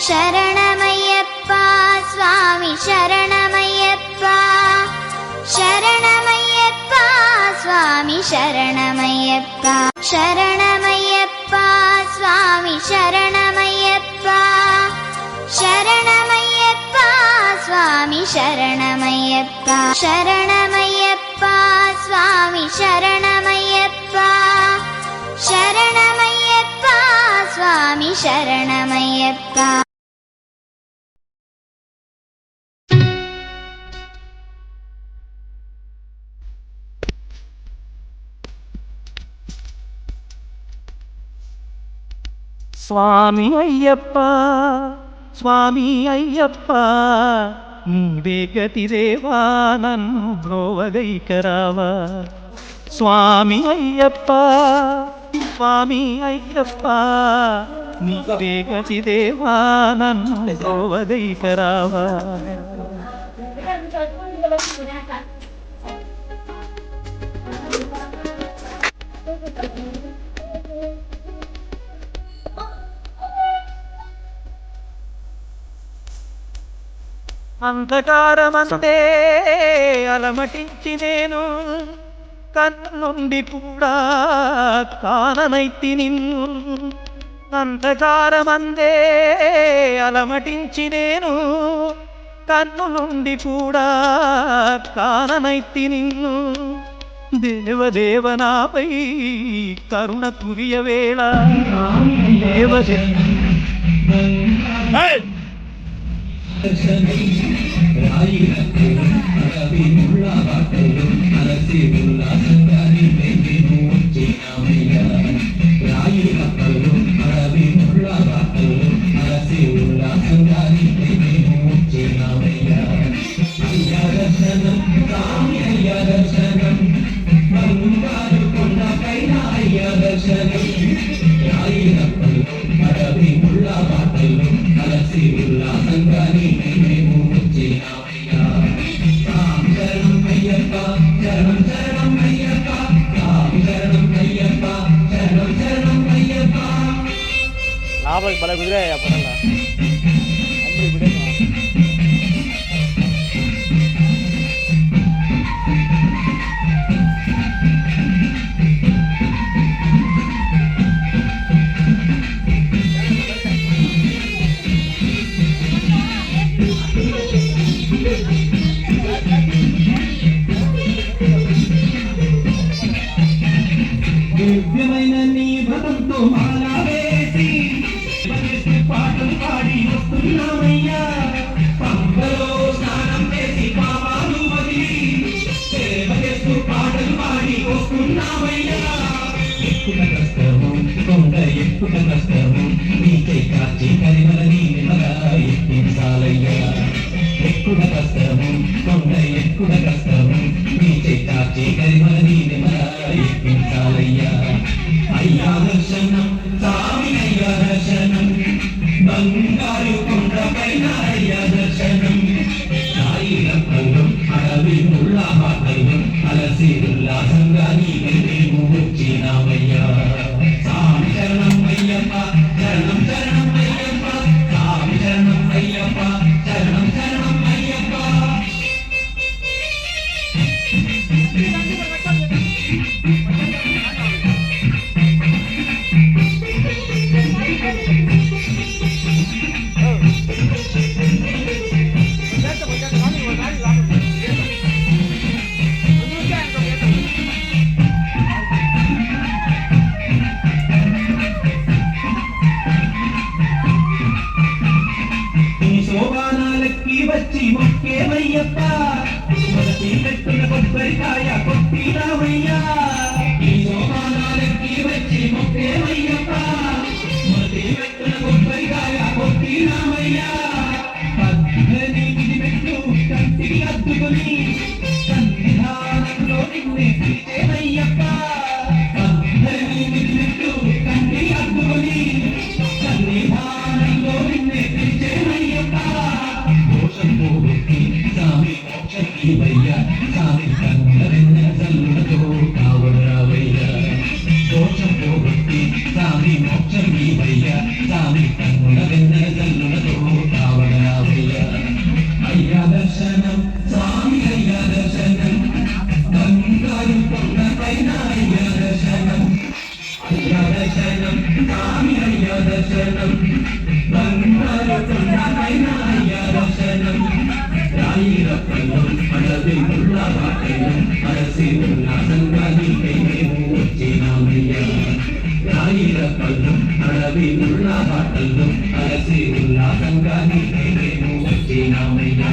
शरणमय्यप्पा स्वामी शरणमय्यप्पा शरणमय्यप्पा स्वामी शरणमय्यप्पा शरणमय्यप्पा स्वामी शरणमय्यप्पा शरणमय्यप्पा स्वामी शरणमय्यप्पा शरणमय्यप्पा स्वामी शरणमय्यप्पा शरणमय्यप्पा स्वामी शरणमय्यप्पा స్వామి అయ్యప్ప స్వామి అయ్యప్ప నీవే గతిదేవా నన్ను బ్రోవగైకరావా స్వామి అయ్యప్ప స్వామి అయ్యప్ప నీవే గతిదేవా నన్ను బ్రోవగైకరావా అంధకారమంతే అలమటించి నేను కన్నుండి కూడా కాననైతి నిన్ను అంధకారమందే అలమటించి నేను కన్నులుండి కూడా కాననైతి నిన్ను దేవదేవనాపై కరుణ కురియవేళ దేవదేవ బల కుదిరాయి అప్పటల్లా అన్ని విడేమా దివ్యమైన నీ వ్రతంతో మాలా వేసి పాటలు పాడి వస్తున్నామయ్యా పంపలో స్నానం చేసి పాపాలు వదిలి సేవ చేస్తూ పాటలు పాడి వస్తున్నామయ్యా ఎక్కువ కష్టము కొండ ఎక్కువ కష్టము నీకే కాచి కరిమలని నిమగా ఎక్కించాలయ్యా ఎక్కువ కష్టము కొండ ఎక్కువ కష్టము నీకే కాచి కరిమలని నిమగా ఎక్కించాలయ్యా అయ్యా దర్శనం స్వామి అయ్యా దర్శనం బంగారు కొండ పైన అయ్యా దర్శనం సాయిరప్పలు అడవి ముళ్ళ మాటలు అలసి ఉల్లాసంగా నీవే మేము వచ్చినామయ్యా స్వామి శరణం అయ్యప్ప శరణం శరణం అయ్యప్ప స్వామి శరణం అయ్యప్ప శరణం శరణం అయ్యప్ప వచ్చి మొక్కేమయ్యప్ప మొదటి పెట్టిన కొబ్బరికాయ కొట్టినామయ్యా ఈ సోమానాలకి వచ్చి మొక్కేమయ్యప్ప మొదటి పెట్టిన కొబ్బరికాయ కొట్టినామయ్యా 18 మెట్లు కంటికి అద్దుకొని సన్నిధానంలో నిన్నే పిలిచేమయ్యప్ప 18 మెట్లు కంటికి అద్దుకొని సన్నిధానంలో నిన్నే పిలిచేమయ్యప్ప స్వామి మోక్షం ఇవయ్యా స్వామి కన్నరెన్న చల్లులతో కావరావయ్యా దోషం పోగొట్టి స్వామి మోక్షం ఇవయ్యా స్వామి కలిసి ఉల్లాసంగా నీకేమో వచ్చినామయ్యా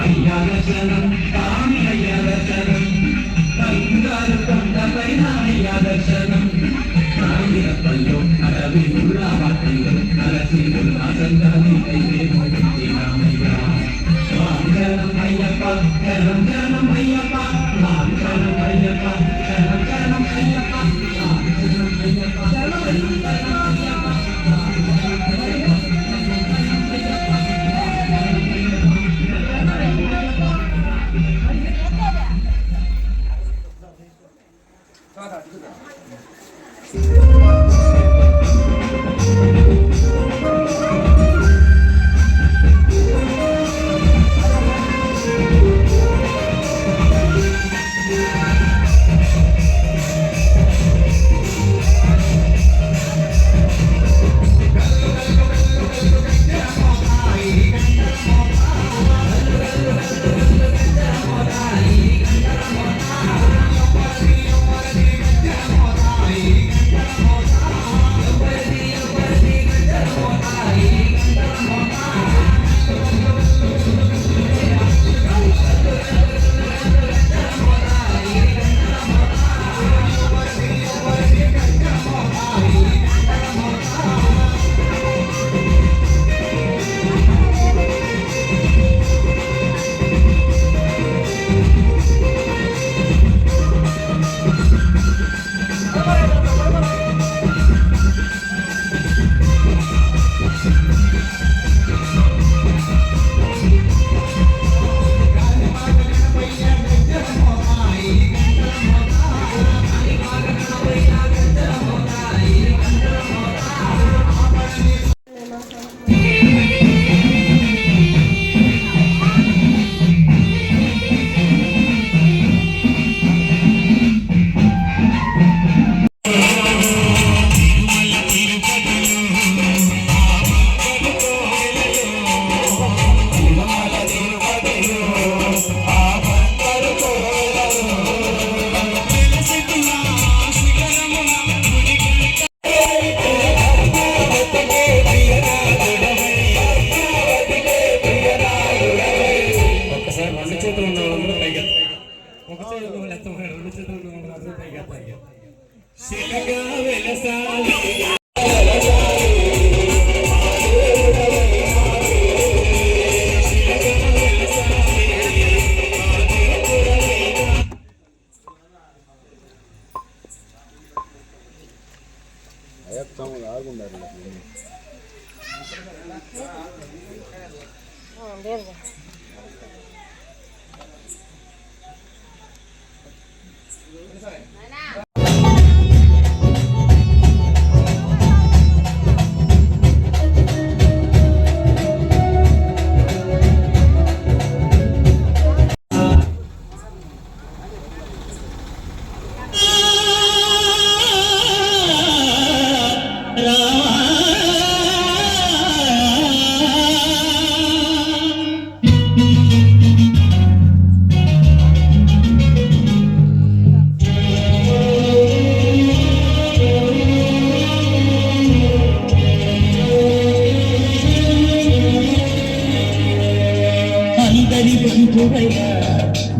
అయ్యా దర్శనం స్వామి అయ్యా దర్శనం బంగారు కొండపైన అయ్యా దర్శనం నాగిరప్పల్లో అడవి పురావాటంలో కలిసి ఉల్లాసంగా నీకేమో వచ్చినామయ్యా స్వామి శరణం అయ్యప్ప శరణం శరణం అయ్యప్ప స్వామి శరణం అయ్యప్ప శరణం శరణం అయ్యప్ప స్వామి శరణం అయ్యప్ప శరణం అయ్యప్ప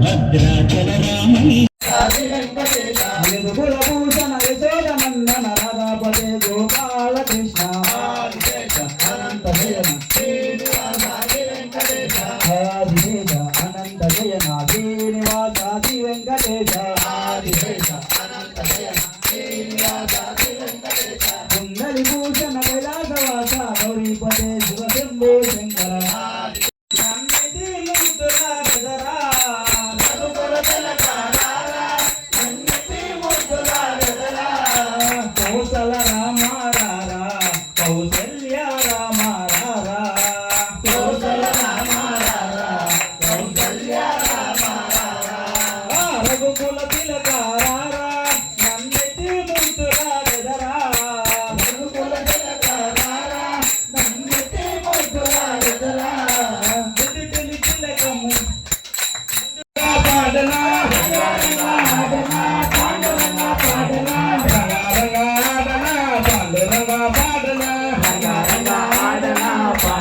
భద్రాచల రామని కులభూషణ యశోదనందన రాధాపదే గోపాల కృష్ణ అనంత జయన ఆదిదేశ అనంత జయన శ్రీనివాసాది వెంకటేశ కుండలి భూషణ కైలాసవాస గౌరీపదే శివశంభో శంకర రఘుకుల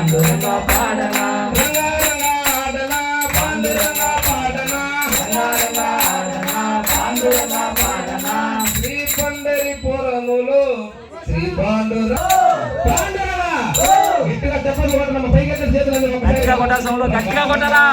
పాండురంగ పాడనా రంగా రంగా ఆడనా పాండురంగ పాడనా రంగా రంగా ఆడనా పాండురంగ పాడనా శ్రీ పండరిపురములో శ్రీ పాండురంగ గట్టిగా చెప్పండి కొట్టనమ్మ పైకి ఎత్తి చేతులు గట్టిగా కొట్టాలి సౌండ్ గట్టిగా కొట్టాలా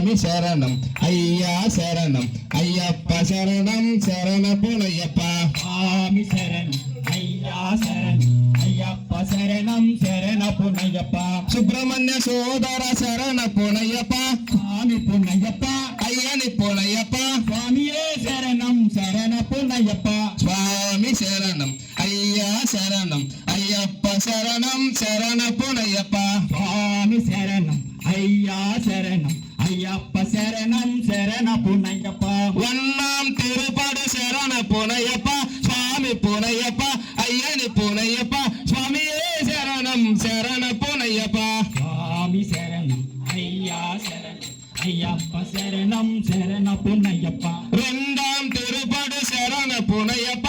స్వామి శరణం అయ్యా శరణం అయ్యప్ప శరణం శరణ పునయ్యప్ప స్వామి శరణం అయ్యా శరణం అయ్యప్ప శరణం శరణ పునయ్యప్ప సుబ్రహ్మణ్య సోదర శరణ పునయ్యప్ప స్వామి పునయ్యప్ప అయ్యని పునయ్యప్ప స్వామియే శరణం శరణ పునయ్యప్ప స్వామి శరణం అయ్యా శరణం అయ్యప్ప శరణం శరణ పునయ్యప్ప స్వామి శరణం అయ్యా శరణం అయ్యప్ప శరణం శరణ పునయ్యప్ప వన్నాం తిరుపడి శరణ పునయ్యప్ప స్వామి పునయ్యప్ప అయ్యని పునయ్యప్ప స్వామియే శరణం శరణ పునయ్యప్ప స్వామి శరణం అయ్యా శరణం అయ్యప్ప శరణం శరణ పునయ్యప్ప రెండాం తిరుపడి శరణ పునయ్యప్ప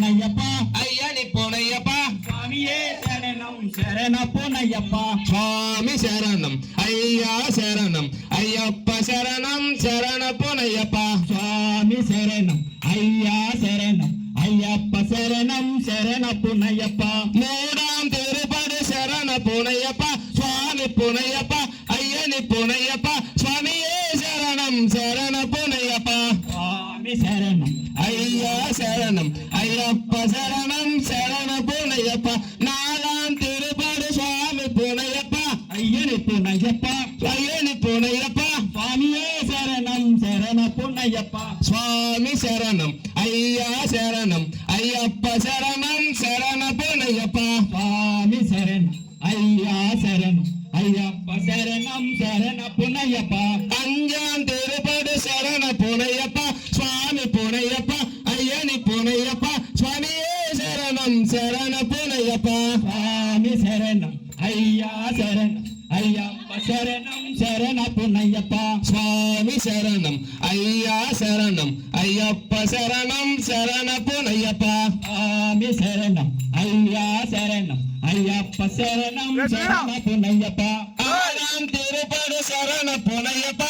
నయ్యప్ప అయ్యని పునయ్యప్ప స్వామియే శరణం శరణ పునయ్యప్ప స్వామి శరణం అయ్యా శరణం అయ్యప్ప శరణం శరణ పునయ్యప్ప స్వామి శరణం అయ్యా శరణం అయ్యప్ప శరణం శరణ పునయ్యప్ప మూడాం తిరుపడి శరణ పునయ్యప్ప స్వామి పునయ్యప్ప అయ్యని పునయ్యప్ప స్వామియే శరణం శరణ పునయ్యప్ప స్వామి శరణం అయ్యా శరణం అయ్యప్ప శరణం శరణ పునయ్యప్ప నాలాం తిరుపడి స్వామి పునయ్యప్ప అయ్యని పునయ్యప్ప అయ్యని పునయ్యప్ప స్వామియే శరణం శరణ పునయ్యప్ప స్వామి శరణం అయ్యా శరణం అయ్యప్ప శరణం శరణ పునయ్యప్ప స్వామి శరణం అయ్యా శరణం అయ్యప్ప శరణం శరణ పునయ్యప్ప అంజాన్ తిరుపడి శరణ పునయ్యప్ప స్వామి పునయ్యప్ప అయ్యని పునయ్యప్ప స్వామియే శరణం శరణ పునయ్యప్ప స్వామి శరణం అయ్యా శరణం అయ్యప్ప శరణం శరణ పునయ్యప్ప స్వామి శరణం అయ్యా శరణం అయ్యప్ప శరణం శరణ పునయ్యప్ప స్వామి శరణం అయ్యా శరణం అయ్యప్ప శరణం శరణ పునయ్యప్ప ఆరాం తిరుపడి శరణ పునయ్యప్ప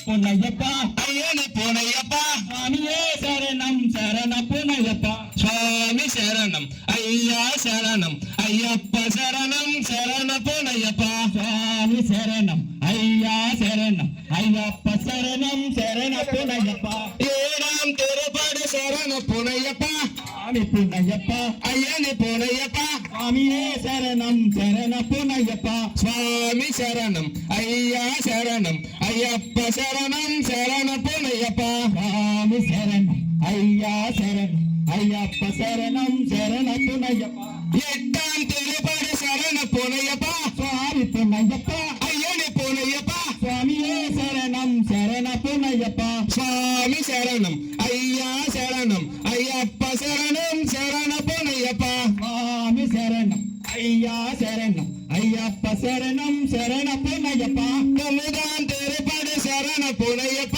పునయ్యప్ప అయ్యని పునయ్యప్ప స్వామియే శరణం శరణ పునయ్యప్ప స్వామి శరణం అయ్యా శరణం అయ్యప్ప శరణం శరణ పునయ్యప్ప స్వామి శరణం అయ్యా శరణం అయ్యప్ప శరణం శరణ పునయ్యప్ప ఏడాం తిరుపడి శరణ పునయ్యప్ప స్వామి పునయ్యప్ప అయ్యని పునయ్యప్ప స్వామియే శరణం శరణ పునయ్యప్ప స్వామి శరణం అయ్యా శరణం అయ్యప్ప శరణం శరణ పునయ్యప్ప స్వామి శరణం అయ్యా శరణం అయ్యప్ప శరణం శరణ పునయ్యప్ప ఎట్టాం తిరుపడి శరణ పునయ్యప్ప స్వామి పునయ్యప్ప అయ్యని పునయ్యప్ప స్వామియే శరణం శరణ పునయ్యప్ప స్వామి శరణం అయ్యా శరణం అయ్యప్ప శరణం శరణ పునయ్యప్ప స్వామి శరణం అయ్యా శరణం అయ్యప్ప శరణం శరణ పునయ్యప్ప తొమ్మిదాం తిరుపడి శరణ పునయ్యప్ప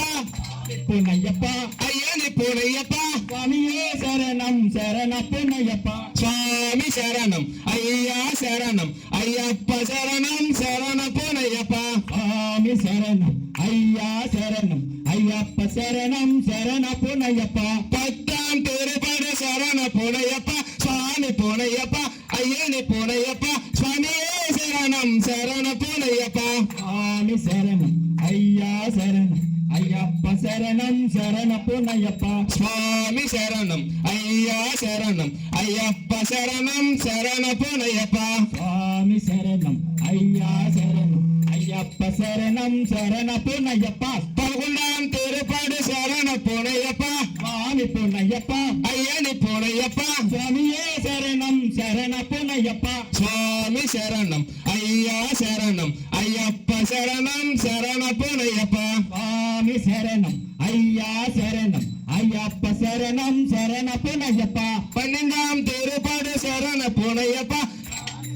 పునయ్యప్ప అయ్యని పునయ్యప్ప స్వామియే శరణం శరణ పునయ్యప్ప స్వామి శరణం అయ్యా శరణం అయ్యప్ప శరణం శరణ పునయ్యప్ప స్వామి శరణం అయ్యా శరణం అయ్యప్ప శరణం శరణ పునయ్యప్ప పట్టాం తిరుపడి శరణ పునయ్యప్ప స్వామి పునయ్యప్ప అయ్యని పునయ్యప్ప స్వామియే శరణం శరణ పునయ్యప్ప స్వామి శరణం అయ్యా శరణం అయ్యప్ప శరణం శరణ పునయ్యప్ప స్వామి శరణం అయ్యా అయ్యా శరణం అయ్యప్ప శరణం శరణ పునయ్యప్ప స్వామి శరణం అయ్యా శరణం అయ్యప్ప శరణం శరణ పునయ్యప్ప పదకొండాం తిరుపడి శరణ పునయ్యప్ప స్వామి పునయ్యప్ప అయ్యని పునయ్యప్ప స్వామియే శరణం శరణ పునయ్యప్ప స్వామి శరణం అయ్యా శరణం అయ్యప్ప శరణం శరణ పునయ్యప్ప స్వామి శరణం అయ్యా శరణం అయ్యప్ప శరణం శరణ పునయ్యప్ప పన్నెండాం తిరుపడి శరణ పునయ్యప్ప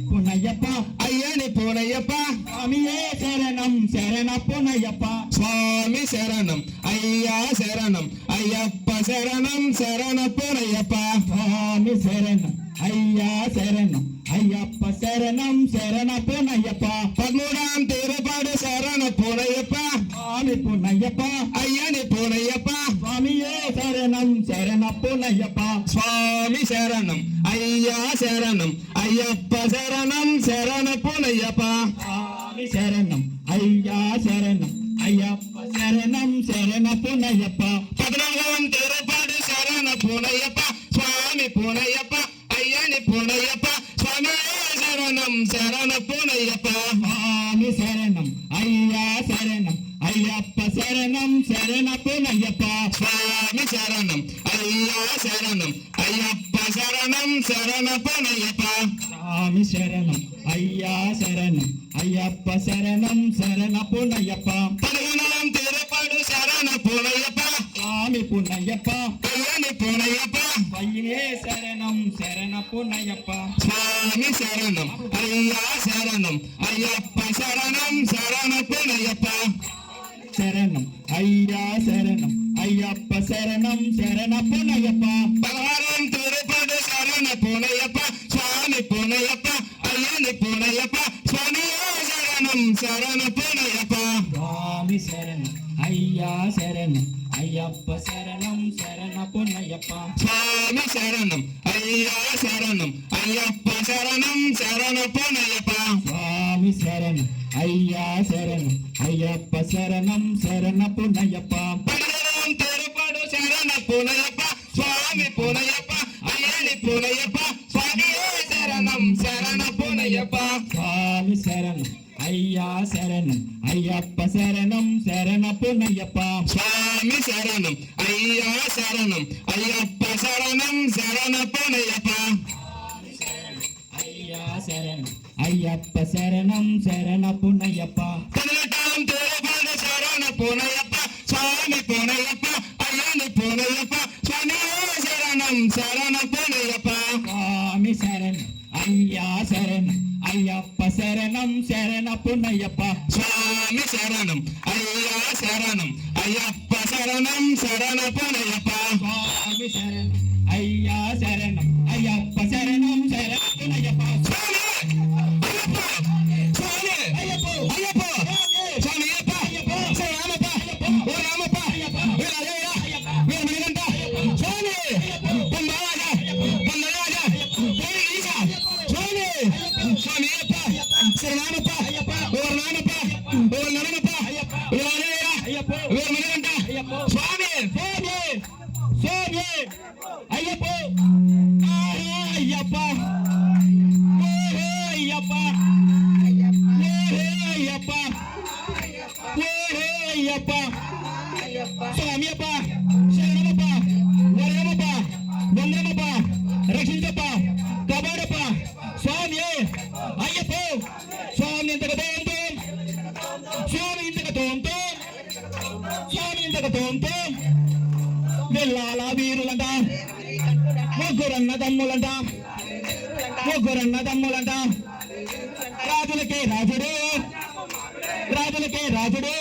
పునయ్యప్ప అయ్యని పునయ్యప్ప స్వామియే శరణం శరణ పునయ్యప్ప స్వామి శరణం అయ్యా శరణం అయ్యప్ప శరణం శరణ పునయ్యప్ప స్వామి శరణం అయ్యా శరణం అయ్యప్ప శరణం శరణ పునయ్యప్ప పదమూడాం తిరుపడి శరణ పునయ్యప్ప స్వామి పునయ్యప్ప అయ్యని పునయ్యప్ప స్వామియే శరణం శరణ పునయ్యప్ప స్వామి శరణం అయ్యా శరణం అయ్యప్ప శరణం శరణ పునయ్యప్ప స్వామి శరణం అయ్యా శరణం అయ్యప్ప శరణం శరణ పునయ్యప్ప పద్నాలుగోం తిరుపడి శరణ పునయ్యప్ప స్వామి పునయ్యప్ప అయ్యని పునయ్యప్ప స్వామి శరణం శరణ పునయ్యప్ప స్వామి శరణం అయ్యా శరణం అయ్యప్ప శరణం శరణ పునయ్యప్ప స్వామి శరణం అయ్యా శరణం అయ్యప్ప శరణం శరణ పునయ్యప్ప స్వామి శరణం అయ్యా శరణం అయ్యప్ప శరణం శరణ పునయ్యప్ప పదకొండాం తిరుపడి శరణ పునయ్యప్ప స్వామి పునయ్యప్ప అయ్యని పునయ్యప్ప అయ్యే శరణం శరణ పునయ్యప్ప స్వామి శరణం అయ్యా శరణం అయ్యప్ప శరణం శరణ పునయ్యప్ప శరణం అయ్యా శరణం అయ్యప్ప శరణం శరణ పునయ్యప్ప పదహారం తిరుపడి శరణ పునయ్యప్ప స్వామి పునయ్యప్ప అయ్యని పునయ్యప్ప స్వామి శరణం శరణ పునయ్యప్ప స్వామి శరణం అయ్యా శరణం అయ్యప్ప శరణం శరణ పునయ్యప్ప స్వామి శరణం అయ్యా శరణం అయ్యప్ప శరణం శరణ పునయ్యప్ప స్వామి శరణం అయ్యా శరణం అయ్యప్ప శరణం శరణ పునయ్యప్ప పదహారం తిరుపడి శరణ పునయ్యప్ప స్వామి పునయ్యప్ప అయ్యని పునయ్యప్ప స్వామి శరణం శరణ పునయ్యప్ప స్వామి శరణం అయ్యా శరణం అయ్యప్ప శరణం శరణ పునయ్యప్ప స్వామి శరణం అయ్యా శరణం అయ్యప్ప శరణం శరణ పునయ్యప్ప అయ్యా శరణం అయ్యప్ప శరణం శరణ పునయ్యప్ప పదినెట్టాం తిరుపడి శరణ పునయ్యప్ప స్వామి పునయ్యప్ప అయ్యని పునయ్యప్ప స్వామి శరణం శరణ పునయ్యప్ప స్వామి శరణం అయ్యా శరణం అయ్యప్ప శరణం శరణ పునయ్యప్ప స్వామి శరణం అయ్యా శరణం అయ్యప్ప శరణం శరణ పునయ్యప్ప స్వామి శరణం అయ్యా శరణం అయ్యప్ప శరణం శరణ పునయ్యప్ప స్వామి అయ్యప్ప అయ్యప్ప స్వామి అయ్యప్ప శ్రీ రామప్ప ఓ రామప్ప వీరయ్య వీరమణికంఠ స్వామి పొందరాజ పొందరాజ ఓరి ఈశ స్వామి స్వామి అయ్యప్ప శ్రీ రామప్ప ఓ రామప్ప ఓ నరమప్ప వీరయ్య వీరమణికంఠ స్వామి స్వామి స్వామి అయ్యప్ప అయ్యప్ప అయ్యప్ప అయ్యప్ప అయ్యప్ప స్వామి అప్ప శరణమప్ప వరమప్ప వందనమప్ప రక్షించప్ప కబాడప్ప స్వామి అయ్యప్ప స్వామి ఇంతకు తోంతో స్వామి ఇంతకు తోంతో స్వామి ఇంతకు తోంతో వెళ్ళాల వీరులంట ముగ్గురన్న తమ్ములంట ముగ్గురన్న తమ్ములంట రాజులకే రాజుడు రాజులకే రాజుడు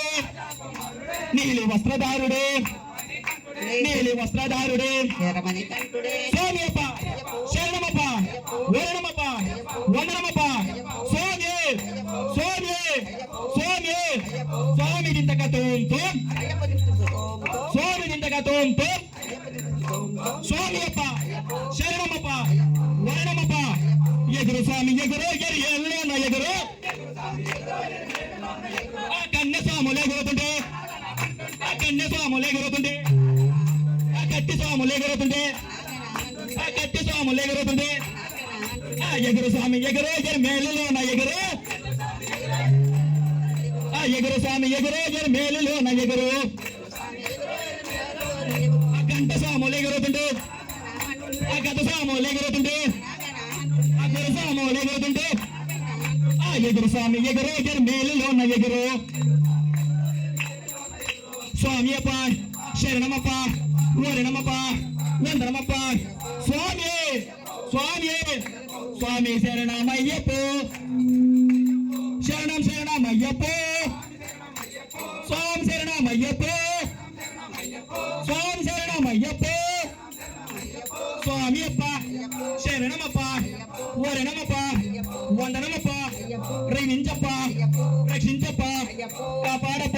నీలి వస్త్రధారుడు నీలి వస్త్రధారుడు స్వామి అప్ప శరణమప్ప వరణమప్ప వందనమప్ప స్వామి స్వామి స్వామి స్వామి దింతక తోంతో స్వామి దింతక తోంతో స్వామి అప్ప శరణమప్ప వరణమప్ప ఎగురు స్వామి ఎగురు ఎరి ఎల్లోన ఎగురు ఆ కన్య స్వాములు ఎగురుతుంటే ఆ కన్య స్వాములు ఎగురుతుంటే ఆ కట్టి స్వాములు ఎగురుతుంటే ఆ సాములు ఎగురుతుంది ఎగురు స్వామి ఎగురు ఎగురు మేలులోన ఎగురు ఎగురు స్వామి ఎగురు ఎగురు మేలులోన ఎగురు గంట సాములు ఎగురుతుంటే గత సాములు ఎగురుతుంటే గురు సాములు ఎగురుతుంటే ఎగురు స్వామి ఎగురు ఎగురు మేలులోన ఎగురు స్వామి అప్ప శరణమప్ప ఓరణమప్ప వందనమప్ప స్వామి స్వామి స్వామి శరణమయ్యప్పో శరణం శరణమయ్యప్పో స్వామి శరణమయ్యప్పో స్వామి శరణమయ్యప్పో స్వామి అప్ప శరణమప్ప ఓరణమప్ప వందనమప్ప రక్షించప్ప రక్షించప్ప కాపాడప్ప